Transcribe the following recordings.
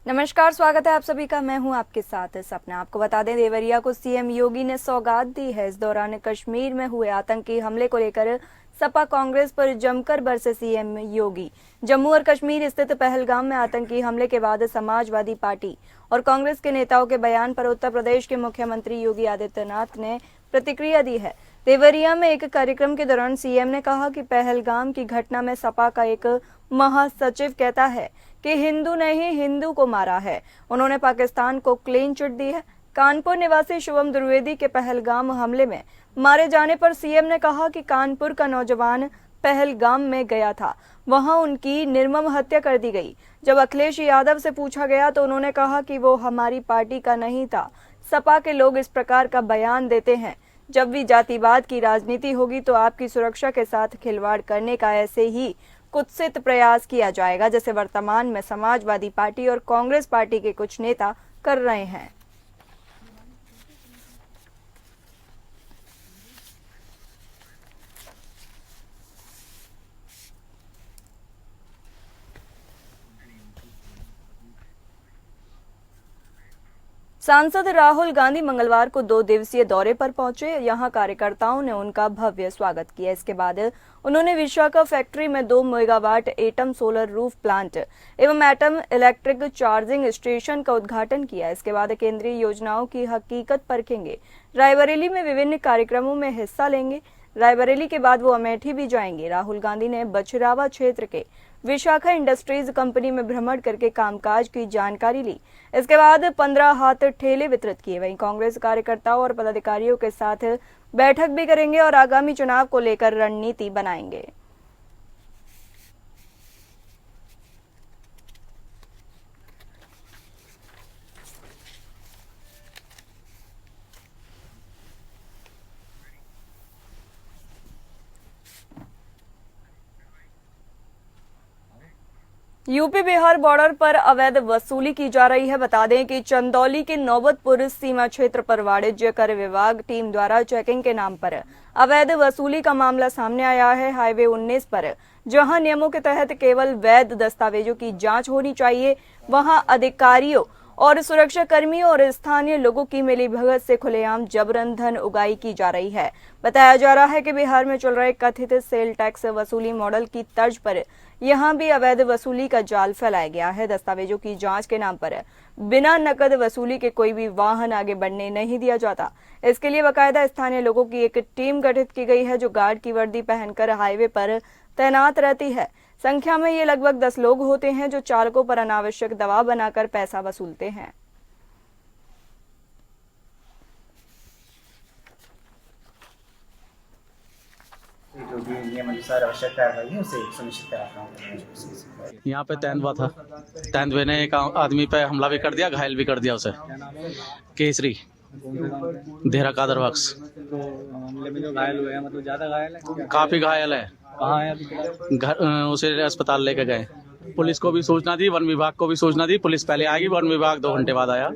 नमस्कार, स्वागत है आप सभी का। मैं हूं आपके साथ सपना। आपको बता दें, देवरिया को सीएम योगी ने सौगात दी है। इस दौरान कश्मीर में हुए आतंकी हमले को लेकर सपा कांग्रेस पर जमकर बरसे सीएम योगी। जम्मू और कश्मीर स्थित पहलगाम में आतंकी हमले के बाद समाजवादी पार्टी और कांग्रेस के नेताओं के बयान पर उत्तर प्रदेश के मुख्यमंत्री योगी आदित्यनाथ ने प्रतिक्रिया दी है। देवरिया में एक कार्यक्रम के दौरान सीएम ने कहा कि पहलगाम की घटना में सपा का एक महासचिव कहता है कि हिंदू ने ही हिंदू को मारा है। उन्होंने पाकिस्तान को क्लीन चिट दी है। कानपुर निवासी शुभम द्विवेदी के पहलगाम हमले में मारे जाने पर सीएम ने कहा कि कानपुर का नौजवान पहलगाम में गया था, वहां उनकी निर्मम हत्या कर दी गई। जब अखिलेश यादव से पूछा गया तो उन्होंने कहा कि वो हमारी पार्टी का नहीं था। सपा के लोग इस प्रकार का बयान देते हैं। जब भी जातिवाद की राजनीति होगी तो आपकी सुरक्षा के साथ खिलवाड़ करने का ऐसे ही कुत्सित प्रयास किया जाएगा, जैसे वर्तमान में समाजवादी पार्टी और कांग्रेस पार्टी के कुछ नेता कर रहे हैं। सांसद राहुल गांधी मंगलवार को 2 दिवसीय दौरे पर पहुंचे। यहां कार्यकर्ताओं ने उनका भव्य स्वागत किया। इसके बाद उन्होंने विशाखा फैक्ट्री में 2 megawatt atom solar roof plant एवं एटम इलेक्ट्रिक चार्जिंग स्टेशन का उद्घाटन किया। इसके बाद केंद्रीय योजनाओं की हकीकत परखेंगे। रायबरेली में विभिन्न कार्यक्रमों में हिस्सा लेंगे। रायबरेली के बाद वो अमेठी भी जाएंगे। राहुल गांधी ने बछरावा क्षेत्र के विशाखा इंडस्ट्रीज कंपनी में भ्रमण करके कामकाज की जानकारी ली। इसके बाद 15 हाथ ठेले वितरित किए। वहीं कांग्रेस कार्यकर्ताओं और पदाधिकारियों के साथ बैठक भी करेंगे और आगामी चुनाव को लेकर रणनीति बनाएंगे। यूपी बिहार बॉर्डर पर अवैध वसूली की जा रही है। बता दें कि चंदौली के नौबतपुर सीमा क्षेत्र पर वाणिज्य कर विभाग टीम द्वारा चेकिंग के नाम पर अवैध वसूली का मामला सामने आया है। हाईवे 19 पर जहां नियमों के तहत केवल वैध दस्तावेजों की जांच होनी चाहिए, वहां अधिकारियों और सुरक्षा कर्मियों और स्थानीय लोगों की मिलीभगत से खुलेआम जबरन धन उगाही की जा रही है। बताया जा रहा है कि बिहार में चल रहे कथित सेल टैक्स वसूली मॉडल की तर्ज पर यहां भी अवैध वसूली का जाल फैलाया गया है। दस्तावेजों की जांच के नाम पर बिना नकद वसूली के कोई भी वाहन आगे बढ़ने नहीं दिया जाता। इसके लिए बाकायदा स्थानीय लोगों की एक टीम गठित की गई है, जो गार्ड की वर्दी पहनकर हाईवे पर तैनात रहती है। संख्या में ये लगभग 10 लोग होते हैं, जो चालकों पर अनावश्यक दबाव बनाकर पैसा वसूलते हैं। जो भी नियम अनुसार आवश्यक कार्रवाई है उसे सुनिश्चित कराता हूँ। यहाँ पे तैनवा था, तैनवे ने एक आदमी पे हमला भी कर दिया, घायल भी कर दिया उसे। केसरी देहरा कादर बख्श। तो हमले में जो घायल हुए हैं, मतलब ज्यादा घायल है? काफी घायल है। कहाँ है अभी? घर उसे अस्पताल लेके गए। पुलिस को भी सूचना दी, वन विभाग को भी सूचना दी। पुलिस पहले आएगी, वन विभाग 2 घंटे बाद आया।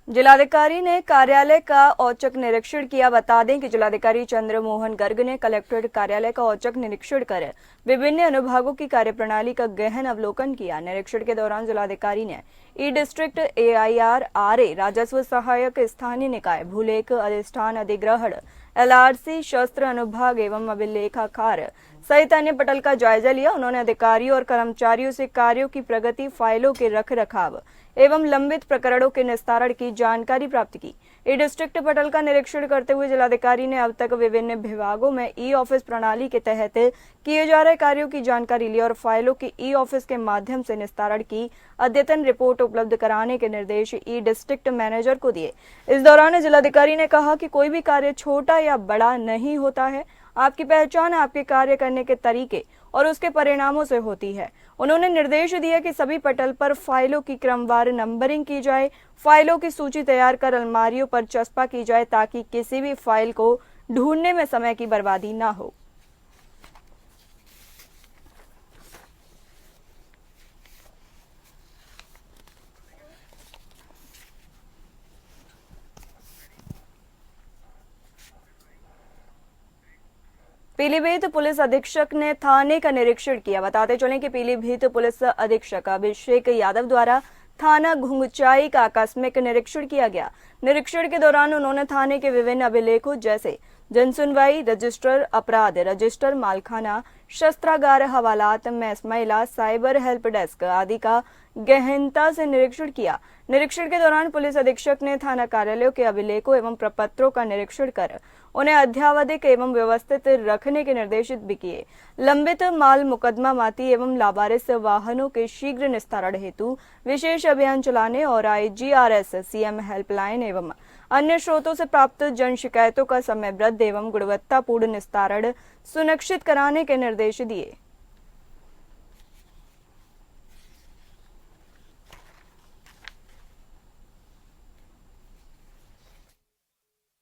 जिलाधिकारी ने कार्यालय का औचक निरीक्षण किया। बता दें कि जिलाधिकारी चंद्रमोहन गर्ग ने कलेक्ट्रेट कार्यालय का औचक निरीक्षण कर विभिन्न अनुभागों की कार्यप्रणाली का गहन अवलोकन किया। निरीक्षण के दौरान जिलाधिकारी ने ई डिस्ट्रिक्ट, AIR, RA, राजस्व सहायक, स्थानीय निकाय, भूलेख अधिष्ठान अधिग्रहण, LRC, शस्त्र अनुभाग एवं अभिलेखाकार सहित अन्य पटल का जायजा लिया। उन्होंने अधिकारियों और कर्मचारियों से कार्यों की प्रगति, फाइलों के रख रखाव एवं लंबित प्रकरणों के निस्तारण की जानकारी प्राप्त की। ई डिस्ट्रिक्ट पटल का निरीक्षण करते हुए जिलाधिकारी ने अब तक विभिन्न विभागों में ई ऑफिस प्रणाली के तहत किए जा रहे कार्यों की जानकारी ली और फाइलों की ई ऑफिस के माध्यम से निस्तारण की अद्यतन रिपोर्ट उपलब्ध कराने के निर्देश ई डिस्ट्रिक्ट मैनेजर को दिए। इस दौरान जिलाधिकारी ने कहा कि कोई भी कार्य छोटा या बड़ा नहीं होता है। आपकी पहचान आपके कार्य करने के तरीके और उसके परिणामों से होती है। उन्होंने निर्देश दिया कि सभी पटल पर फाइलों की क्रमवार नंबरिंग की जाए, फाइलों की सूची तैयार कर अलमारियों पर चस्पा की जाए, ताकि किसी भी फाइल को ढूंढने में समय की बर्बादी ना हो। पीलीभीत पुलिस अधीक्षक ने थाने का निरीक्षण किया। बताते चलें कि पीलीभीत पुलिस अधीक्षक अभिषेक यादव द्वारा थाना घुंगचाई का आकस्मिक निरीक्षण किया गया। निरीक्षण के दौरान उन्होंने थाने के विभिन्न अभिलेखों जैसे जनसुनवाई रजिस्टर, अपराध रजिस्टर, मालखाना, शस्त्रागार, हवालात, मैस महिला, साइबर हेल्प डेस्क आदि का गहनता से निरीक्षण किया। निरीक्षण के दौरान पुलिस अधीक्षक ने थाना कार्यालयों के अभिलेखों एवं प्रपत्रों का निरीक्षण कर उन्हें अध्यावधिक एवं व्यवस्थित रखने के निर्देशित भी किए। लंबित माल मुकदमा माती एवं लावारिस वाहनों के शीघ्र निस्तारण हेतु विशेष अभियान चलाने और IGRS, CM हेल्पलाइन एवं अन्य स्रोतों से प्राप्त जन शिकायतों का समयबद्ध एवं गुणवत्तापूर्ण निस्तारण सुनिश्चित कराने के निर्देश दिए।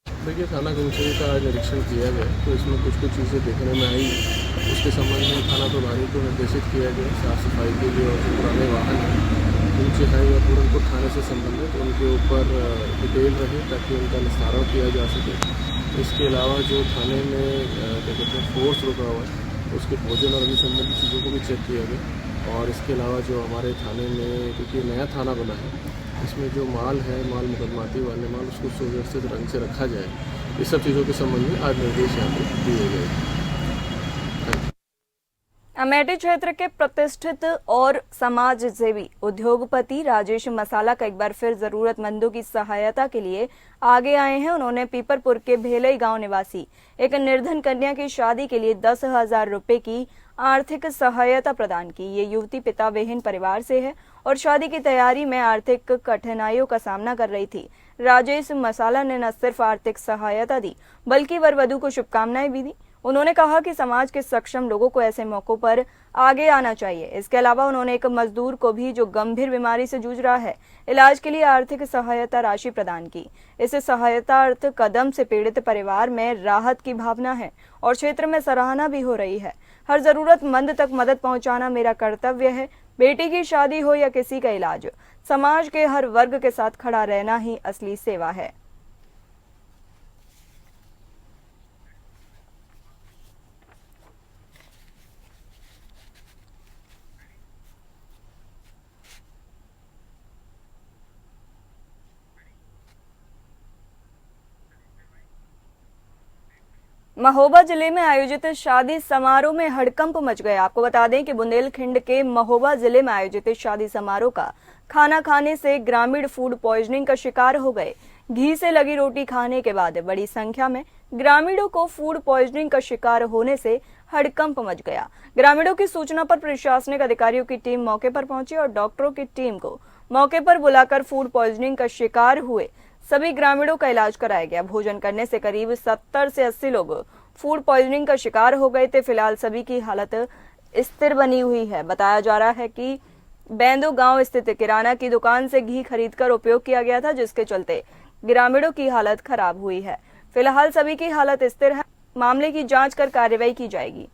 देखिए, थाना घुंगचाई का आज निरीक्षण किया गया तो इसमें कुछ चीज़ें देखने में आई। उसके संबंध में थाना प्रभारी को निर्देशित किया गया साफ सफाई के लिए, और जो पुराने वाहन हैं ऊँचे हैं या पूरनपुर थाने से संबंधित उनके ऊपर डिटेल रहे ताकि उनका निस्तारण किया जा सके। इसके अलावा जो थाने में क्या कहते हैं फोर्स रुका हुआ है उसके भोजन और अन्य संबंधित चीज़ों को भी चेक किया गया। और इसके अलावा जो हमारे थाने में, क्योंकि नया थाना बना है, इसमें जो माल है, माल मुकदमाती वाले माल, उसको सुव्यवस्थित ढंग से रखा जाए। इस सब चीज़ों के संबंध में आज निर्देश यहाँ पे दिए गए। अमेठी क्षेत्र के प्रतिष्ठित और समाज सेवी उद्योगपति राजेश मसाला का एक बार फिर जरूरतमंदों की सहायता के लिए आगे आए हैं। उन्होंने पीपरपुर के भेलई गांव निवासी एक निर्धन कन्या की शादी के लिए 10,000 रुपए की आर्थिक सहायता प्रदान की। ये युवती पिता विहीन परिवार से है और शादी की तैयारी में आर्थिक कठिनाइयों का सामना कर रही थी। राजेश मसाला ने न सिर्फ आर्थिक सहायता दी बल्कि वर वधू को शुभकामनाएं भी दी। उन्होंने कहा कि समाज के सक्षम लोगों को ऐसे मौकों पर आगे आना चाहिए। इसके अलावा उन्होंने एक मजदूर को भी, जो गंभीर बीमारी से जूझ रहा है, इलाज के लिए आर्थिक सहायता राशि प्रदान की। इस सहायता अर्थ कदम से पीड़ित परिवार में राहत की भावना है और क्षेत्र में सराहना भी हो रही है। हर जरूरतमंद तक मदद पहुंचाना मेरा कर्तव्य है। बेटी की शादी हो या किसी का इलाज, समाज के हर वर्ग के साथ खड़ा रहना ही असली सेवा है। महोबा जिले में आयोजित शादी समारोह में हड़कंप मच गया। आपको बता दें कि बुंदेलखंड के महोबा जिले में आयोजित शादी समारोह का खाना खाने से ग्रामीण फूड पॉइजनिंग का शिकार हो गए। घी से लगी रोटी खाने के बाद बड़ी संख्या में ग्रामीणों को फूड पॉइजनिंग का शिकार होने से हड़कंप मच गया। ग्रामीणों की सूचना पर प्रशासनिक अधिकारियों की टीम मौके पर पहुंची और डॉक्टरों की टीम को मौके पर बुलाकर फूड पॉइजनिंग का शिकार हुए सभी ग्रामीणों का इलाज कराया गया। भोजन करने से करीब 70 से 80 लोग फूड पॉइजनिंग का शिकार हो गए थे। फिलहाल सभी की हालत स्थिर बनी हुई है। बताया जा रहा है कि बैंदो गांव स्थित किराना की दुकान से घी खरीदकर उपयोग किया गया था, जिसके चलते ग्रामीणों की हालत खराब हुई है। फिलहाल सभी की हालत स्थिर है। मामले की जांच कर कार्रवाई की जाएगी।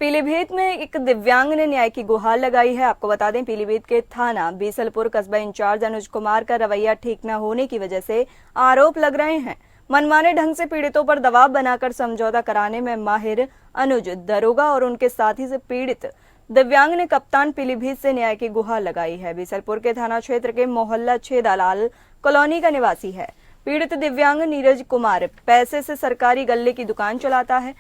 पीलीभीत में एक दिव्यांग ने न्याय की गुहार लगाई है। आपको बता दें, पीलीभीत के थाना बीसलपुर कस्बा इंचार्ज अनुज कुमार का रवैया ठीक न होने की वजह से आरोप लग रहे हैं। मनमाने ढंग से पीड़ितों पर दबाव बनाकर समझौता कराने में माहिर अनुज, दरोगा और उनके साथी से पीड़ित दिव्यांग ने कप्तान पीलीभीत से न्याय की गुहार लगाई है। बीसलपुर के थाना क्षेत्र के मोहल्ला 6 दालाल कॉलोनी का निवासी है। पीड़ित दिव्यांग नीरज कुमार पैसे से सरकारी गल्ले की दुकान चलाता है।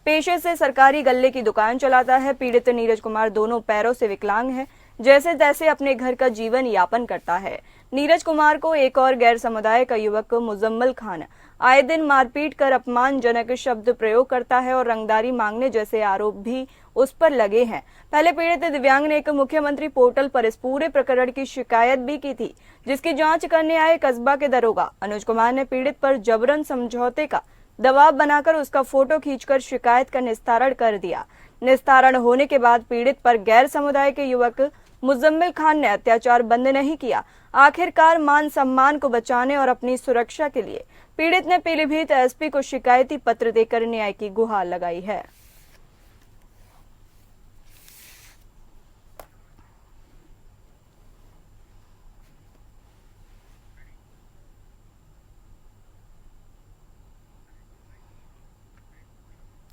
पेशे से सरकारी गल्ले की दुकान चलाता है। पीड़ित नीरज कुमार दोनों पैरों से विकलांग है, जैसे तैसे अपने घर का जीवन यापन करता है। नीरज कुमार को एक और गैर समुदाय का युवक मुजम्मल खान आए दिन मारपीट कर अपमानजनक शब्द प्रयोग करता है और रंगदारी मांगने जैसे आरोप भी उस पर लगे हैं। पहले पीड़ित दिव्यांग ने एक मुख्यमंत्री पोर्टल पर इस पूरे प्रकरण की शिकायत भी की थी, जिसकी जांच करने आए कस्बा के दरोगा अनुज कुमार ने पीड़ित पर जबरन समझौते का दबाव बनाकर उसका फोटो खींचकर शिकायत का निस्तारण कर दिया। निस्तारण होने के बाद पीड़ित पर गैर समुदाय के युवक मुजम्मिल खान ने अत्याचार बंद नहीं किया। आखिरकार मान सम्मान को बचाने और अपनी सुरक्षा के लिए पीड़ित ने पीलीभीत एसपी को शिकायती पत्र देकर न्याय की गुहार लगाई है।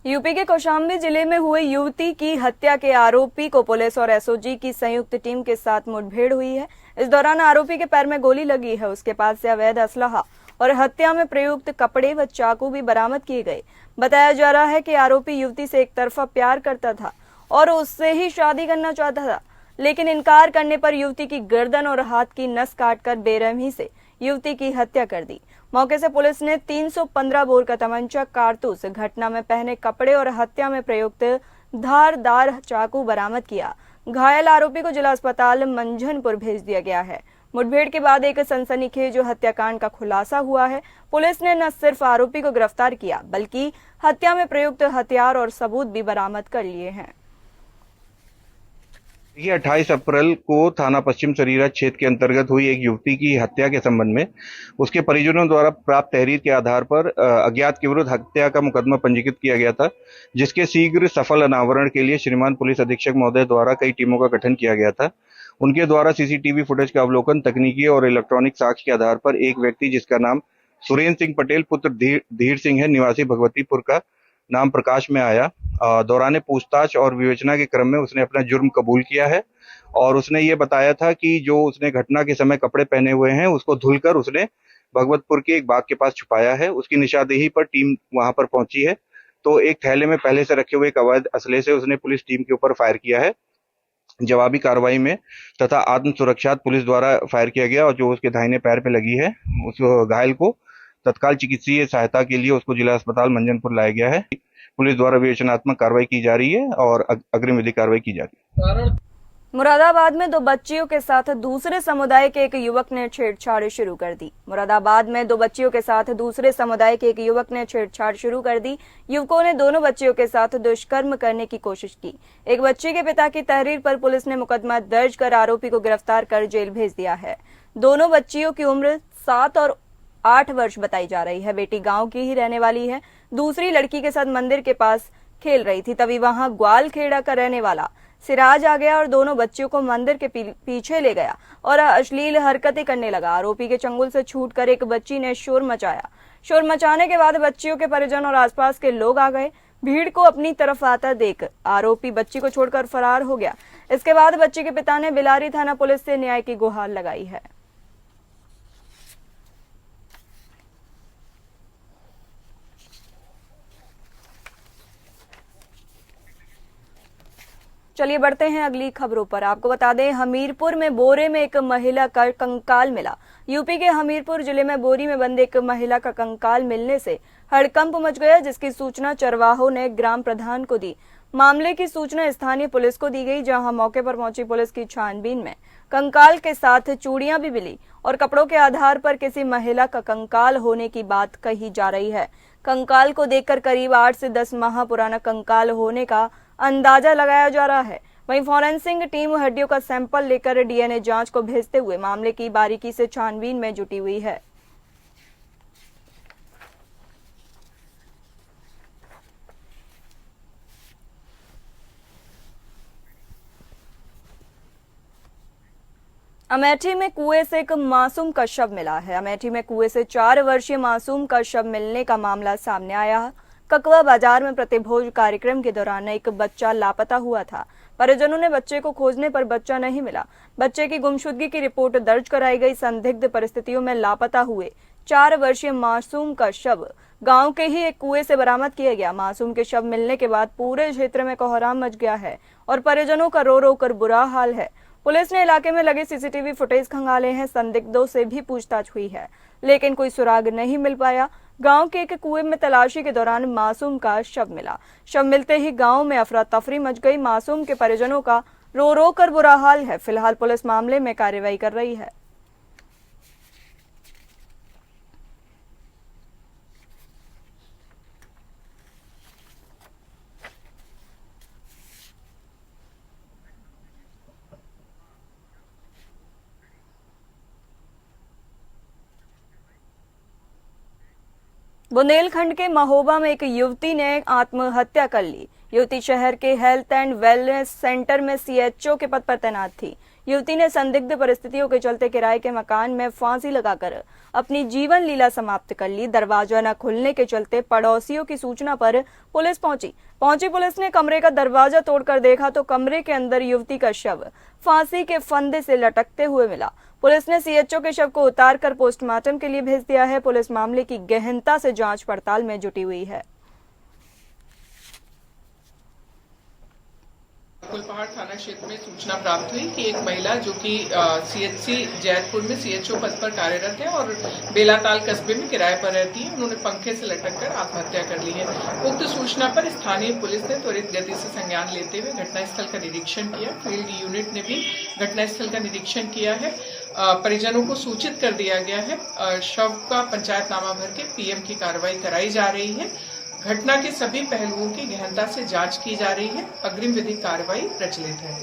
यूपी के कौशाम्बी जिले में हुए युवती की हत्या के आरोपी को पुलिस और एसओजी की संयुक्त टीम के साथ मुठभेड़ हुई है। इस दौरान आरोपी के पैर में गोली लगी है। उसके पास से अवैध असलहा और हत्या में प्रयुक्त कपड़े व चाकू भी बरामद किए गए। बताया जा रहा है कि आरोपी युवती से एक तरफा प्यार करता था और उससे ही शादी करना चाहता था, लेकिन इनकार करने पर युवती की गर्दन और हाथ की नस काटकर बेरहमी से युवती की हत्या कर दी। मौके से पुलिस ने 315 बोर का तमंचा, कारतूस, घटना में पहने कपड़े और हत्या में प्रयुक्त धारदार चाकू बरामद किया। घायल आरोपी को जिला अस्पताल मंझनपुर भेज दिया गया है। मुठभेड़ के बाद एक सनसनीखेज हत्याकांड का खुलासा हुआ है। पुलिस ने न सिर्फ आरोपी को गिरफ्तार किया, बल्कि हत्या में प्रयुक्त हथियार और सबूत भी बरामद कर लिए हैं। ये 28 अप्रैल को थाना पश्चिम सरीरा क्षेत्र के अंतर्गत हुई एक युवती की हत्या के संबंध में उसके परिजनों द्वारा प्राप्त तहरीर के आधार पर अज्ञात के विरुद्ध हत्या का मुकदमा पंजीकृत किया गया था, जिसके शीघ्र सफल अनावरण के लिए श्रीमान पुलिस अधीक्षक महोदय द्वारा कई टीमों का गठन किया गया था। उनके द्वारा सीसीटीवी फुटेज का अवलोकन, तकनीकी और इलेक्ट्रॉनिक साक्ष्य के आधार पर एक व्यक्ति जिसका नाम सुरेंद्र सिंह पटेल पुत्र धीर सिंह है, निवासी भगवतीपुर का, नाम प्रकाश में आया। दौरान पूछताछ और विवेचना के क्रम में उसने अपना जुर्म कबूल किया है और उसने ये बताया था कि जो उसने घटना के समय कपड़े पहने हुए हैं उसको धुलकर उसने भगवतपुर के एक बाग के पास छुपाया है। उसकी निशानदेही पर टीम वहां पर पहुंची है तो एक थैले में पहले से रखे हुए एक अवैध असले से उसने पुलिस टीम के ऊपर फायर किया है। जवाबी कार्रवाई में तथा आत्म सुरक्षार्थ पुलिस द्वारा फायर किया गया और जो उसके दाहिने पैर पे लगी है उस घायल को तत्काल चिकित्सीय सहायता के लिए उसको जिला अस्पताल मंझनपुर लाया गया है। पुलिस द्वारा विवेचनात्मक कार्रवाई की जा रही है और अग्रिम विधिक कार्रवाई की जा रही है। मुरादाबाद में 2 बच्चियों के साथ दूसरे समुदाय के एक युवक ने छेड़छाड़ शुरू कर दी। मुरादाबाद में 2 बच्चियों के साथ दूसरे समुदाय के एक युवक ने छेड़छाड़ शुरू कर दी। युवकों ने दोनों बच्चियों के साथ दुष्कर्म करने की कोशिश की। एक बच्ची के पिता की तहरीर पर पुलिस ने मुकदमा दर्ज कर आरोपी को गिरफ्तार कर जेल भेज दिया है। दोनों बच्चियों की उम्र 7 और 8 वर्ष बताई जा रही है। बेटी गांव की ही रहने वाली है। दूसरी लड़की के साथ मंदिर के पास खेल रही थी, तभी वहां ग्वाल खेड़ा का रहने वाला सिराज आ गया और दोनों बच्चियों को मंदिर के पीछे ले गया और अश्लील हरकतें करने लगा। आरोपी के चंगुल से छूटकर एक बच्ची ने शोर मचाया। शोर मचाने के बाद बच्चियों के परिजन और आसपास के लोग आ गए। भीड़ को अपनी तरफ आता देख आरोपी बच्ची को छोड़कर फरार हो गया। इसके बाद बच्ची के पिता ने बिलारी थाना पुलिस से न्याय की गुहार लगाई है। चलिए बढ़ते हैं अगली खबरों पर। आपको बता दें, हमीरपुर में बोरे में एक महिला का कंकाल मिला। यूपी के हमीरपुर जिले में बोरी में बंद एक महिला का कंकाल मिलने से हड़कंप मच गया, जिसकी सूचना चरवाहों ने ग्राम प्रधान को दी। मामले की सूचना स्थानीय पुलिस को दी गई, जहां मौके पर पहुंची पुलिस की छानबीन में कंकाल के साथ चूड़ियां भी मिली और कपड़ों के आधार पर किसी महिला का कंकाल होने की बात कही जा रही है। कंकाल को देखकर करीब 8 से 10 माह पुराना कंकाल होने का अंदाजा लगाया जा रहा है। वहीं फॉरेंसिक टीम हड्डियों का सैंपल लेकर डीएनए जांच को भेजते हुए मामले की बारीकी से छानबीन में जुटी हुई है। अमेठी में कुएं से एक मासूम का शव मिला है। अमेठी में कुएं से 4 वर्षीय मासूम का शव मिलने का मामला सामने आया है। ककवा बाजार में प्रतिभोज कार्यक्रम के दौरान एक बच्चा लापता हुआ था। परिजनों ने बच्चे को खोजने पर बच्चा नहीं मिला। बच्चे की गुमशुदगी की रिपोर्ट दर्ज कराई गई। संदिग्ध परिस्थितियों में लापता हुए 4 वर्षीय मासूम का शव गांव के ही एक कुएं से बरामद किया गया। मासूम के शव मिलने के बाद पूरे क्षेत्र में कोहराम मच गया है और परिजनों का रो रो कर बुरा हाल है। पुलिस ने इलाके में लगे सीसीटीवी फुटेज खंगाले हैं। संदिग्धों से भी पूछताछ हुई है, लेकिन कोई सुराग नहीं मिल पाया। गांव के एक कुएं में तलाशी के दौरान मासूम का शव मिला। शव मिलते ही गांव में अफरा तफरी मच गई। मासूम के परिजनों का रो रो कर बुरा हाल है। फिलहाल पुलिस मामले में कार्रवाई कर रही है। बुंदेलखंड के महोबा में एक युवती ने आत्महत्या कर ली। युवती शहर के हेल्थ एंड वेलनेस सेंटर में सीएचओ के पद पर तैनात थी। युवती ने संदिग्ध परिस्थितियों के चलते किराए के मकान में फांसी लगाकर अपनी जीवन लीला समाप्त कर ली। दरवाजा न खुलने के चलते पड़ोसियों की सूचना पर पुलिस पहुंची पुलिस ने कमरे का दरवाजा तोड़कर देखा तो कमरे के अंदर युवती का शव फांसी के फंदे से लटकते हुए मिला। पुलिस ने सीएचओ के शव को उतारकर पोस्टमार्टम के लिए भेज दिया है। पुलिस मामले की गहनता से जांच पड़ताल में जुटी हुई है। फुलपहाड़ थाना क्षेत्र में सूचना प्राप्त हुई कि एक महिला जो कि सीएचसी जैतपुर में सीएचओ पद पर कार्यरत है और बेलाताल कस्बे में किराए पर रहती है, उन्होंने पंखे से लटककर आत्महत्या कर ली है। उक्त सूचना पर स्थानीय पुलिस ने त्वरित गति से संज्ञान लेते हुए घटनास्थल का निरीक्षण किया। फील्ड यूनिट ने भी घटनास्थल का निरीक्षण किया है। परिजनों को सूचित कर दिया गया है। शव का पंचायतनामा भर के पीएम की कार्रवाई कराई जा रही है। घटना के सभी पहलुओं की गहनता से जांच की जा रही है। अग्रिम विधिक कार्रवाई प्रचलित है।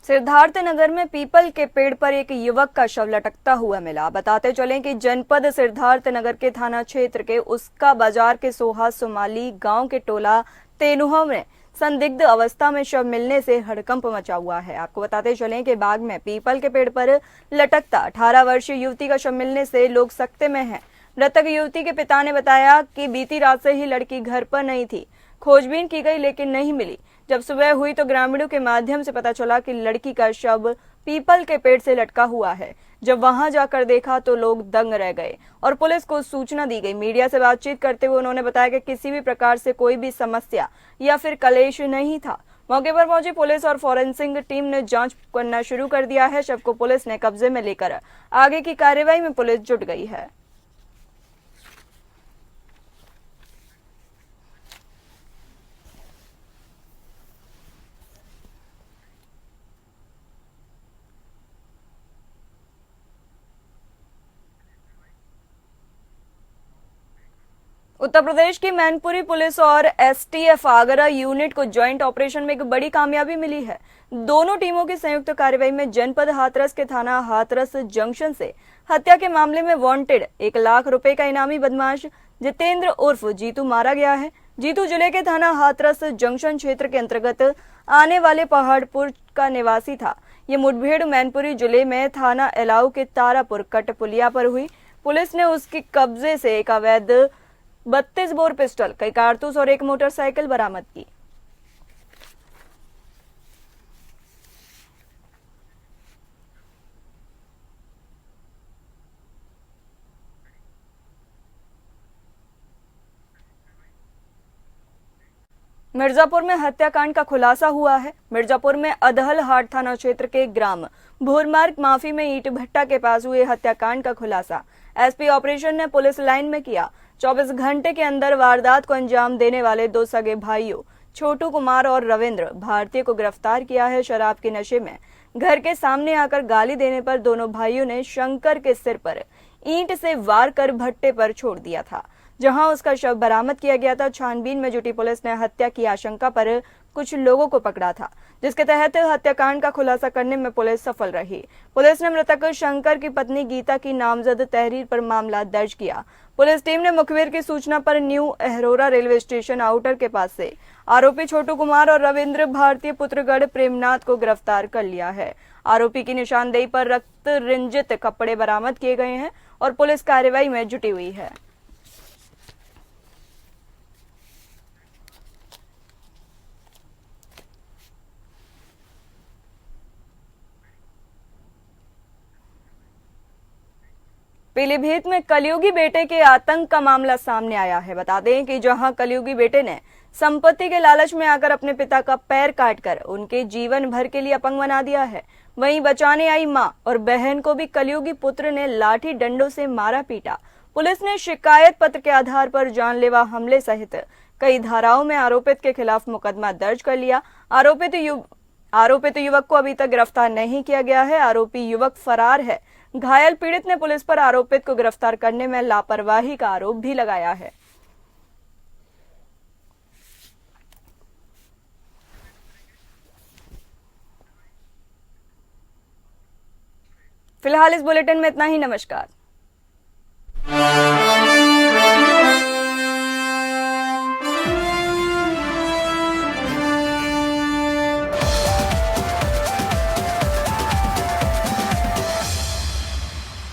सिद्धार्थनगर में पीपल के पेड़ पर एक युवक का शव लटकता हुआ मिला। बताते चलें कि जनपद सिद्धार्थनगर के थाना क्षेत्र के उसका बाजार के सोहा सोमाली गांव के टोला तेनुहा में संदिग्ध अवस्था में शव मिलने से हड़कंप मचा हुआ है। आपको बताते चलें कि बाग में पीपल के पेड़ पर लटकता 18 वर्षीय युवती का शव मिलने से लोग सकते में हैं। मृतक युवती के पिता ने बताया कि बीती रात से ही लड़की घर पर नहीं थी। खोजबीन की गई लेकिन नहीं मिली। जब सुबह हुई तो ग्रामीणों के माध्यम से पता चला कि लड़की का शव पीपल के पेड़ से लटका हुआ है। जब वहां जाकर देखा तो लोग दंग रह गए और पुलिस को सूचना दी गई। मीडिया से बातचीत करते हुए उन्होंने बताया कि किसी भी प्रकार से कोई भी समस्या या फिर कलेश नहीं था। मौके पर पहुंची पुलिस और फॉरेंसिक टीम ने जांच करना शुरू कर दिया है। शव को पुलिस ने कब्जे में लेकर आगे की कार्यवाही में पुलिस जुट गई है। उत्तर प्रदेश की मैनपुरी पुलिस और एसटीएफ आगरा यूनिट को जॉइंट ऑपरेशन में एक बड़ी कामयाबी मिली है। दोनों टीमों की संयुक्त कार्रवाई में जनपद हाथरस के थाना हाथरस जंक्शन से हत्या के मामले में वांटेड 1 लाख रुपए का इनामी बदमाश जितेंद्र उर्फ जीतू मारा गया है। जीतू जिले के थाना हाथरस जंक्शन क्षेत्र के अंतर्गत आने वाले पहाड़पुर का निवासी था। ये मुठभेड़ मैनपुरी जिले में थाना एलाऊ के तारापुर कटपुलिया पर हुई। पुलिस ने उसके कब्जे से एक अवैध 32 बोर पिस्टल, कई कारतूस और एक मोटरसाइकिल बरामद की। मिर्जापुर में हत्याकांड का खुलासा हुआ है। मिर्जापुर में अदहल हाट थाना क्षेत्र के ग्राम भूरमार्ग माफी में ईंट भट्टा के पास हुए हत्याकांड का खुलासा एसपी ऑपरेशन ने पुलिस लाइन में किया। 24 घंटे के अंदर वारदात को अंजाम देने वाले 2 सगे भाइयों छोटू कुमार और रविंद्र भारतीय को गिरफ्तार किया है। शराब के नशे में घर के सामने आकर गाली देने पर दोनों भाइयों ने शंकर के सिर पर ईंट से वार कर भट्टे पर छोड़ दिया था, जहां उसका शव बरामद किया गया था। छानबीन में जुटी पुलिस ने हत्या की आशंका पर कुछ लोगों को पकड़ा था, जिसके तहत हत्याकांड का खुलासा करने में पुलिस सफल रही। पुलिस ने मृतक शंकर की पत्नी गीता की नामजद तहरीर पर मामला दर्ज किया। पुलिस टीम ने मुखबिर की सूचना पर न्यू अहरोरा रेलवे स्टेशन आउटर के पास से आरोपी छोटू कुमार और रविंद्र भारतीय पुत्रगढ़ प्रेमनाथ को गिरफ्तार कर लिया है। आरोपी की निशानदेही पर रक्त रंजित कपड़े बरामद किए गए हैं और पुलिस कार्रवाई में जुटी हुई है। पीलीभीत में कलयुगी बेटे के आतंक का मामला सामने आया है। बता दें कि जहां कलयुगी बेटे ने संपत्ति के लालच में आकर अपने पिता का पैर काटकर उनके जीवन भर के लिए अपंग बना दिया है, वहीं बचाने आई मां और बहन को भी कलयुगी पुत्र ने लाठी डंडों से मारा पीटा। पुलिस ने शिकायत पत्र के आधार पर जानलेवा हमले सहित कई धाराओं में आरोपित के खिलाफ मुकदमा दर्ज कर लिया। आरोपित युवक को अभी तक गिरफ्तार नहीं किया गया है। आरोपी युवक फरार है। घायल पीड़ित ने पुलिस पर आरोपित को गिरफ्तार करने में लापरवाही का आरोप भी लगाया है। फिलहाल इस बुलेटिन में इतना ही। नमस्कार।